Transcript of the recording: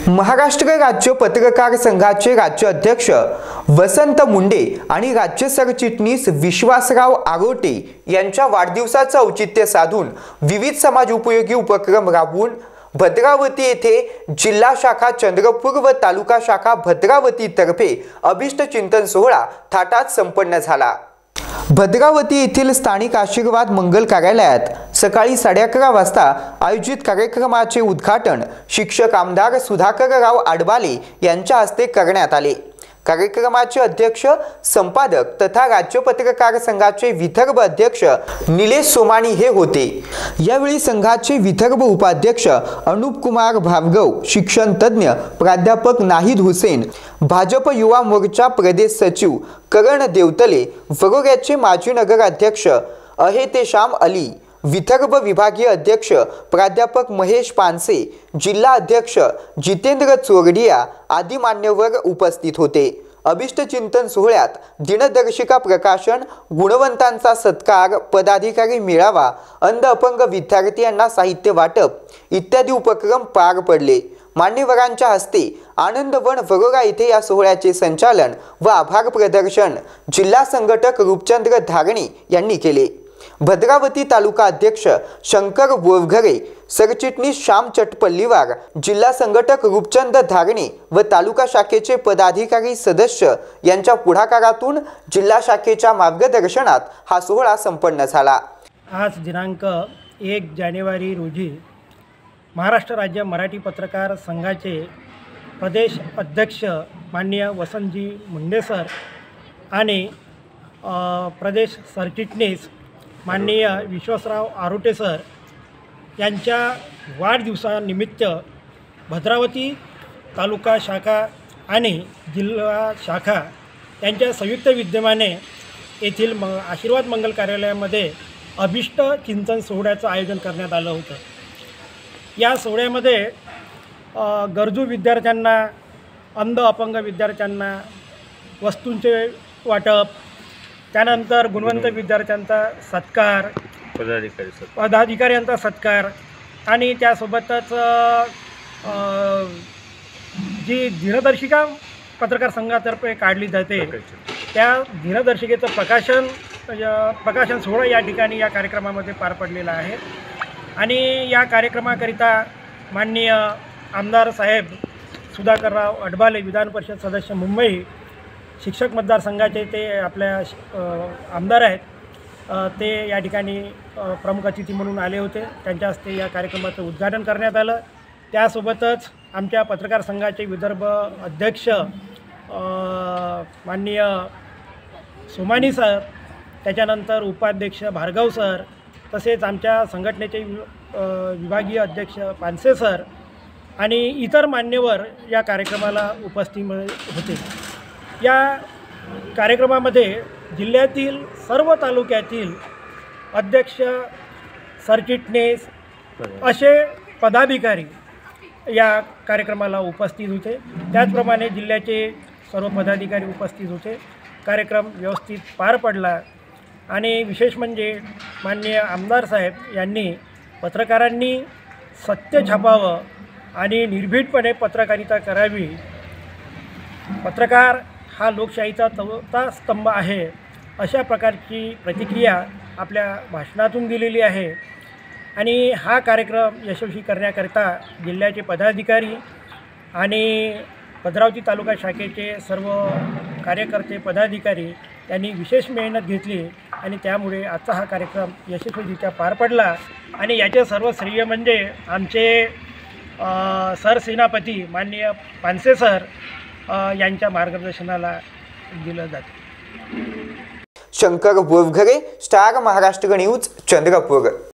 महाराष्ट्र राज्य पत्रकार संघाचे राज्य अध्यक्ष वसंत मुंडे आणि राज्य सरचिटणीस विश्वासराव आरोटे यांच्या वाढदिवसाचे औचित्य साधून विविध समाज उपयोगी उपक्रम राबवून भद्रावती येथे जिल्हा शाखा चंद्रपूर व तालुका शाखा भद्रावती तर्फे अभिष्ट चिंतन सोहळा थाटात संपन्न झाला। भद्रावती येथील स्थानिक आशीर्वाद मंगल कार्यालयात सकाळी 11:30 वाजता आयोजित कार्यक्रमाचे उद्घाटन शिक्षक आमदार सुधाकरराव आडबाले यांच्या हस्ते करण्यात आले। कार्यक्रमाचे अध्यक्ष संपादक तथा राज्य पत्रकार संघाचे विदर्भ अध्यक्ष निलेश सोमानी हे होते। यावेळी संघाचे विदर्भ उपाध्यक्ष अनुप कुमार भार्गव, शिक्षण तज्ञ प्राध्यापक नाहिद हुसेन, भाजप युवा मोर्चा प्रदेश सचिव करण देवतले, वरोऱ्याचे माजी नगराध्यक्ष अहेतेशाम अली, विदर्भ विभागीय अध्यक्ष प्राध्यापक महेश पानसे, जिल्हा अध्यक्ष जितेंद्र चोरडिया आदी मान्यवर उपस्थित होते। अभिष्ट चिंतन सोहळ्यात दिनदर्शिका प्रकाशन, गुणवंतांचा सत्कार, पदाधिकारी मेळावा, अंध अपंग विद्यार्थ्यांना साहित्य वाटप इत्यादी उपक्रम पार पडले। मान्यवरांच्या हस्ते आनंदवन वरोरा येथे या सोहळ्याचे संचालन व आभार प्रदर्शन जिल्हा संघटक रूपचंद्र धारणे यांनी केले। भद्रावती तालुका अध्यक्ष शंकर बोरघरे, सरचिटणीस श्याम चटपल्लीवार, जिल्हा संघटक रूपचंद धारणे व तालुका शाखेचे पदाधिकारी सदस्य यांच्या पुढाकारातून जिल्हा शाखेच्या मार्गदर्शनात हा सोहळा संपन्न झाला। आज दिनांक 1 जानेवारी रोजी महाराष्ट्र राज्य मराठी पत्रकार संघाचे प्रदेश अध्यक्ष माननीय वसंतजी मुंडे सर आणि प्रदेश सरचिटणीस माननीय विश्वासराव आरोटे सर यांच्या वाढदिवसानिमित्त भद्रावती तालुका शाखा आणि जिल्हा शाखा यांच्या संयुक्त विद्यमाने येथील आशीर्वाद मंगल कार्यालयामध्ये अभिष्ट चिंतन सोहळ्याचं आयोजन करण्यात आलं होतं। या सोहळ्यामध्ये गरजू विद्यार्थ्यांना, अंध अपंग विद्यार्थ्यांना वस्तूंचे वाटप, त्यानंतर गुणवंत विद्यार्थ्यांचा सत्कार, पदाधिकाऱ्यांचा सत्कार आणि त्यासोबतच जी दिनदर्शिका पत्रकार संघातर्फे काढली जाते त्या दिनदर्शिकेचं प्रकाशन सोहळा या ठिकाणी या कार्यक्रमामध्ये पार पडलेला आहे। आणि या कार्यक्रमाकरिता माननीय आमदार साहेब सुधाकरराव आडबाले, विधान परिषद सदस्य मुंबई, शिक्षक मतदारसंघाचे ते आपल्या आमदार आहेत, ते या ठिकाणी प्रमुख अतिथी म्हणून आले होते। त्यांच्या हस्ते या कार्यक्रमाचं उद्घाटन करण्यात आलं। त्यासोबतच आमच्या पत्रकार संघाचे विदर्भ अध्यक्ष माननीय सोमानी सर, त्याच्यानंतर उपाध्यक्ष भार्गव सर, तसेच आमच्या संघटनेचे विभागीय अध्यक्ष पानसे सर आणि इतर मान्यवर या कार्यक्रमाला उपस्थित होते। या कार्यक्रमामध्ये जिल्ह्यातील सर्व तालुक्यातील अध्यक्ष, सरचिटणीस असे पदाधिकारी या कार्यक्रमाला उपस्थित होते। त्याचप्रमाणे जिल्ह्याचे सर्व पदाधिकारी उपस्थित होते। कार्यक्रम व्यवस्थित पार पडला आणि विशेष म्हणजे माननीय आमदार साहेब यांनी पत्रकारांनी सत्य छापावं आणि निर्भीडपणे पत्रकारिता करावी। पत्रकार हा लोकशाहीचा चौथा स्तंभ आहे, अशा प्रकारची प्रतिक्रिया आपल्या भाषणातून दिलेली आहे। आणि हा कार्यक्रम यशस्वी करण्याकरिता जिल्ह्याचे पदाधिकारी आणि भद्रावती तालुका शाखेचे सर्व कार्यकर्ते, पदाधिकारी यांनी विशेष मेहनत घेतली आणि त्यामुळे आजचा हा कार्यक्रम यशस्वीरित्या पार पडला। आणि याचे सर्व श्रेय म्हणजे आमचे सरसेनापती माननीय पानसे सर यांच्या मार्गदर्शनाला दिलं जातं। Shankar Borghare, star Maharashtra news, Chandrapur.